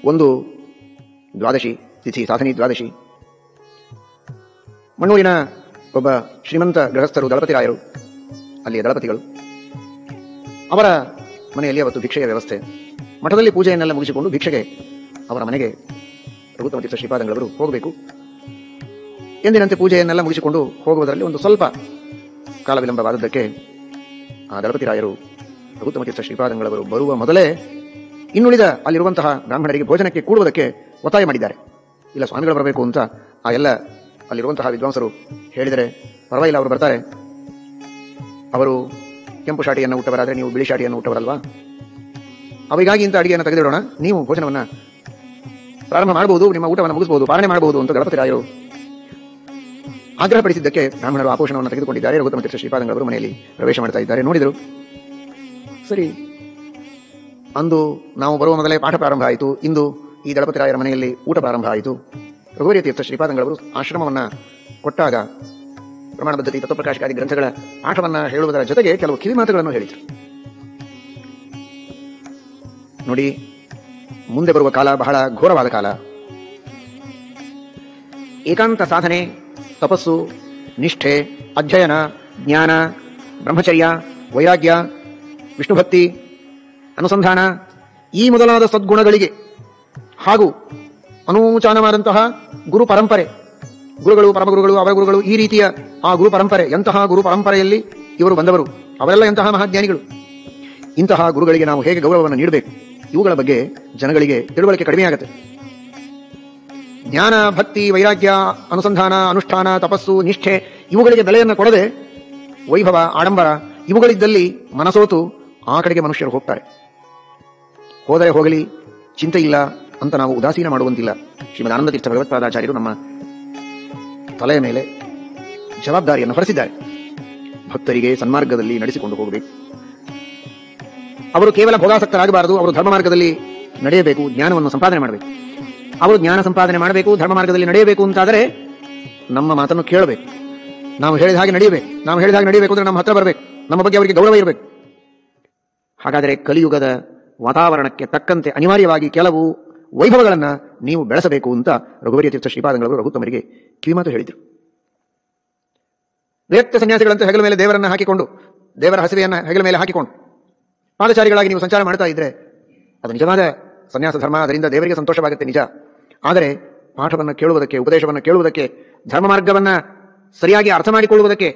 ಒಂದು ದ್ವಾದಶಿ ತಿಥಿ, ಸಾಧನಿ ದ್ವಾದಶಿ. ಮಣ್ಣೂರಿನ ಒಬ್ಬ ಶ್ರೀಮಂತ ಗೃಹಸ್ಥರು ದಳಪತಿರಾಯರು, ಅಲ್ಲಿಯ ದಳಪತಿಗಳು. ಅವರ ಮನೆಯಲ್ಲಿ ಅವತ್ತು ಭಿಕ್ಷೆಯ ವ್ಯವಸ್ಥೆ. ಮಠದಲ್ಲಿ ಪೂಜೆಯನ್ನೆಲ್ಲ ಮುಗಿಸಿಕೊಂಡು ಭಿಕ್ಷೆಗೆ ಅವರ ಮನೆಗೆ ರಘುತ್ತಮ ತೀರ್ಥ ಶ್ರೀಪಾದಂಗಳವರು ಹೋಗಬೇಕು. ಎಂದಿನಂತೆ ಪೂಜೆಯನ್ನೆಲ್ಲ ಮುಗಿಸಿಕೊಂಡು ಹೋಗುವುದರಲ್ಲಿ ಒಂದು ಸ್ವಲ್ಪ ಕಾಲ ವಿಳಂಬವಾದದ್ದಕ್ಕೆ ಆ ದಳಪತಿರಾಯರು ರಘುತ್ತಮ ತೀರ್ಥ ಶ್ರೀಪಾದಂಗಳವರು ಬರುವ ಮೊದಲೇ ಇನ್ನುಳಿದ ಅಲ್ಲಿರುವಂತಹ ಬ್ರಾಹ್ಮಣರಿಗೆ ಭೋಜನಕ್ಕೆ ಕೂಡುವುದಕ್ಕೆ ಒತ್ತಾಯ ಮಾಡಿದ್ದಾರೆ. ಇಲ್ಲ, ಸ್ವಾಮಿಗಳು ಬರಬೇಕು ಅಂತ ಆ ಎಲ್ಲ ಅಲ್ಲಿರುವಂತಹ ವಿದ್ವಾಂಸರು ಹೇಳಿದರೆ ಪರವಾಗಿಲ್ಲ, ಅವರು ಬರ್ತಾರೆ. ಅವರು ಕೆಂಪು ಶಾಟಿಯನ್ನು ಊಟವರಾದರೆ ನೀವು ಬಿಳಿ ಶಾಟಿಯನ್ನು ಊಟವರಲ್ವಾ, ಅವಿಗಾಗಿ ಇಂಥ ಅಡಿಗೆಯನ್ನು ತೆಗೆದಿಡೋಣ, ನೀವು ಭೋಜನವನ್ನು ಪ್ರಾರಂಭ ಮಾಡಬಹುದು, ನಿಮ್ಮ ಊಟವನ್ನು ಮುಗಿಸಬಹುದು, ಪಾಲನೆ ಮಾಡಬಹುದು ಅಂತ ದಳಪತಿರಾಯರು ಆಗ್ರಹಪಡಿಸಿದ್ದಕ್ಕೆ ಬ್ರಾಹ್ಮಣರು ಆಪೋಷಣವನ್ನು ತೆಗೆದುಕೊಂಡಿದ್ದಾರೆ. ರಘುತ್ತಮ ತೀರ್ಥ ಶ್ರೀಪಾದಂಗಳವರು ಮನೆಯಲ್ಲಿ ಪ್ರವೇಶ ಮಾಡ್ತಾ ಇದ್ದಾರೆ. ನೋಡಿದರು, ಸರಿ, ಅಂದು ನಾವು ಬರುವ ಮೊದಲೇ ಪಾಠ ಪ್ರಾರಂಭ ಆಯಿತು, ಇಂದು ಈ ದಳಪತಿರಾಯರ ಮನೆಯಲ್ಲಿ ಊಟ ಪ್ರಾರಂಭ ಆಯಿತು. ರಘುವರಿಯ ತೀರ್ಥ ಶ್ರೀಪಾದಂಗಳವರು ಆಶ್ರಮವನ್ನು ಕೊಟ್ಟಾಗ ಪ್ರಮಾಣ ಪದ್ಧತಿ, ತತ್ವಪ್ರಕಾಶಕಾದಿ ಗ್ರಂಥಗಳ ಪಾಠವನ್ನು ಹೇಳುವುದರ ಜೊತೆಗೆ ಕೆಲವು ಕಿವಿ ಮಾತುಗಳನ್ನು ಹೇಳಿದರು. ನೋಡಿ, ಮುಂದೆ ಬರುವ ಕಾಲ ಬಹಳ ಘೋರವಾದ ಕಾಲ. ಏಕಾಂತ ಸಾಧನೆ, ತಪಸ್ಸು, ನಿಷ್ಠೆ, ಅಧ್ಯಯನ, ಜ್ಞಾನ, ಬ್ರಹ್ಮಚರ್ಯ, ವೈರಾಗ್ಯ, ವಿಷ್ಣುಭಕ್ತಿ, ಅನುಸಂಧಾನ, ಈ ಮೊದಲಾದ ಸದ್ಗುಣಗಳಿಗೆ ಹಾಗೂ ಅನೂಚಾನವಾದಂತಹ ಗುರು ಪರಂಪರೆ, ಗುರುಗಳು, ಪರಮಗುರುಗಳು, ಅವರ ಗುರುಗಳು, ಈ ರೀತಿಯ ಆ ಗುರು ಪರಂಪರೆ, ಎಂತಹ ಗುರು ಪರಂಪರೆಯಲ್ಲಿ ಇವರು ಬಂದವರು, ಅವರೆಲ್ಲ ಎಂತಹ ಮಹಾಜ್ಞಾನಿಗಳು, ಇಂತಹ ಗುರುಗಳಿಗೆ ನಾವು ಹೇಗೆ ಗೌರವವನ್ನು ನೀಡಬೇಕು, ಇವುಗಳ ಬಗ್ಗೆ ಜನಗಳಿಗೆ ತಿಳುವಳಿಕೆ ಕಡಿಮೆಯಾಗುತ್ತೆ. ಜ್ಞಾನ, ಭಕ್ತಿ, ವೈರಾಗ್ಯ, ಅನುಸಂಧಾನ, ಅನುಷ್ಠಾನ, ತಪಸ್ಸು, ನಿಷ್ಠೆ ಇವುಗಳಿಗೆ ಬೆಲೆಯನ್ನು ಕೊಡದೆ ವೈಭವ, ಆಡಂಬರ ಇವುಗಳಿದ್ದಲ್ಲಿ ಮನಸೋತು ಆ ಕಡೆಗೆ ಮನುಷ್ಯರು ಹೋಗ್ತಾರೆ. ಹೋದರೆ ಹೋಗಲಿ, ಚಿಂತೆ ಇಲ್ಲ ಅಂತ ನಾವು ಉದಾಸೀನ ಮಾಡುವಂತಿಲ್ಲ. ಶ್ರೀಮದ್ ಆನಂದ ತೀರ್ಥ ಭಗವತ್ಪಾದಾಚಾರ್ಯರು ನಮ್ಮ ತಲೆಯ ಮೇಲೆ ಜವಾಬ್ದಾರಿಯನ್ನು ಹೊರಿಸಿದ್ದಾರೆ. ಭಕ್ತರಿಗೆ ಸನ್ಮಾರ್ಗದಲ್ಲಿ ನಡೆಸಿಕೊಂಡು ಹೋಗಬೇಕು. ಅವರು ಕೇವಲ ಭೋಗಾಸಕ್ತರಾಗಬಾರದು, ಅವರು ಧರ್ಮ ಮಾರ್ಗದಲ್ಲಿ ನಡೆಯಬೇಕು, ಜ್ಞಾನವನ್ನು ಸಂಪಾದನೆ ಮಾಡಬೇಕು. ಅವರು ಜ್ಞಾನ ಸಂಪಾದನೆ ಮಾಡಬೇಕು, ಧರ್ಮ ಮಾರ್ಗದಲ್ಲಿ ನಡೆಯಬೇಕು ಅಂತಾದರೆ ನಮ್ಮ ಮಾತನ್ನು ಕೇಳಬೇಕು, ನಾವು ಹೇಳಿದ ಹಾಗೆ ನಡೆಯಬೇಕು. ನಾವು ಹೇಳಿದ ಹಾಗೆ ನಡೆಯಬೇಕು ಅಂದ್ರೆ ನಮ್ಮ ಹತ್ರ ಬರಬೇಕು, ನಮ್ಮ ಬಗ್ಗೆ ಅವರಿಗೆ ಗೌರವ ಇರಬೇಕು. ಹಾಗಾದರೆ ಕಲಿಯುಗದ ವಾತಾವರಣಕ್ಕೆ ತಕ್ಕಂತೆ ಅನಿವಾರ್ಯವಾಗಿ ಕೆಲವು ವೈಭವಗಳನ್ನು ನೀವು ಬೆಳೆಸಬೇಕು ಅಂತ ರಘುವರಿಯ ತೀರ್ಥ ಶ್ರೀಪಾದಂಗಳವರು ರಘುತ್ತಮರಿಗೆ ಕಿವಿಮಾತು ಹೇಳಿದರು. ವ್ಯಕ್ತ ಸನ್ಯಾಸಿಗಳಂತೆ ಹೆಗಲ ಮೇಲೆ ದೇವರನ್ನು ಹಾಕಿಕೊಂಡು, ದೇವರ ಹಸಿವೆಯನ್ನು ಹೆಗಲ ಮೇಲೆ ಹಾಕಿಕೊಂಡು ಪಾದಚಾರಿಗಳಾಗಿ ನೀವು ಸಂಚಾರ ಮಾಡ್ತಾ ಇದ್ರೆ ಅದು ನಿಜವಾದ ಸನ್ಯಾಸ ಧರ್ಮ, ಅದರಿಂದ ದೇವರಿಗೆ ಸಂತೋಷವಾಗುತ್ತೆ ನಿಜ. ಆದರೆ ಪಾಠವನ್ನು ಕೇಳುವುದಕ್ಕೆ, ಉಪದೇಶವನ್ನು ಕೇಳುವುದಕ್ಕೆ, ಧರ್ಮ ಮಾರ್ಗವನ್ನು ಸರಿಯಾಗಿ ಅರ್ಥ ಮಾಡಿಕೊಳ್ಳುವುದಕ್ಕೆ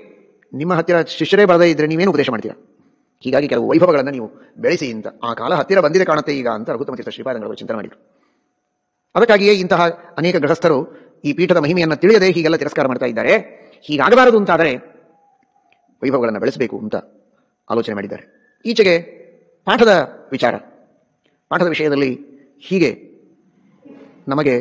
ನಿಮ್ಮ ಹತ್ತಿರ ಶಿಷ್ಯರೇ ಬರದೇ ಇದ್ರೆ ನೀವೇನು ಉಪದೇಶ ಮಾಡ್ತೀರಾ? ಹೀಗಾಗಿ ಕೆಲವು ವೈಭವಗಳನ್ನು ನೀವು ಬೆಳೆಸಿ ಅಂತ. ಆ ಕಾಲ ಹತ್ತಿರ ಬಂದಿದೆ ಕಾಣುತ್ತೆ ಈಗ ಅಂತ ರಘುತ್ತಮ ತೀರ್ಥ ಶ್ರೀಪಾದಂಗಳವರು ಚಿಂತನೆ ಮಾಡಿದರು. ಅದಕ್ಕಾಗಿಯೇ ಇಂತಹ ಅನೇಕ ಗೃಹಸ್ಥರು ಈ ಪೀಠದ ಮಹಿಮೆಯನ್ನು ತಿಳಿಯದೆ ಹೀಗೆಲ್ಲ ತಿರಸ್ಕಾರ ಮಾಡ್ತಾ ಇದ್ದಾರೆ. ಹೀಗಾಗಬಾರದು ಅಂತಾದರೆ ವೈಭವಗಳನ್ನು ಬೆಳೆಸಬೇಕು ಅಂತ ಆಲೋಚನೆ ಮಾಡಿದ್ದಾರೆ. ಈಚೆಗೆ ಪಾಠದ ವಿಚಾರ, ಪಾಠದ ವಿಷಯದಲ್ಲಿ ಹೀಗೆ ನಮಗೆ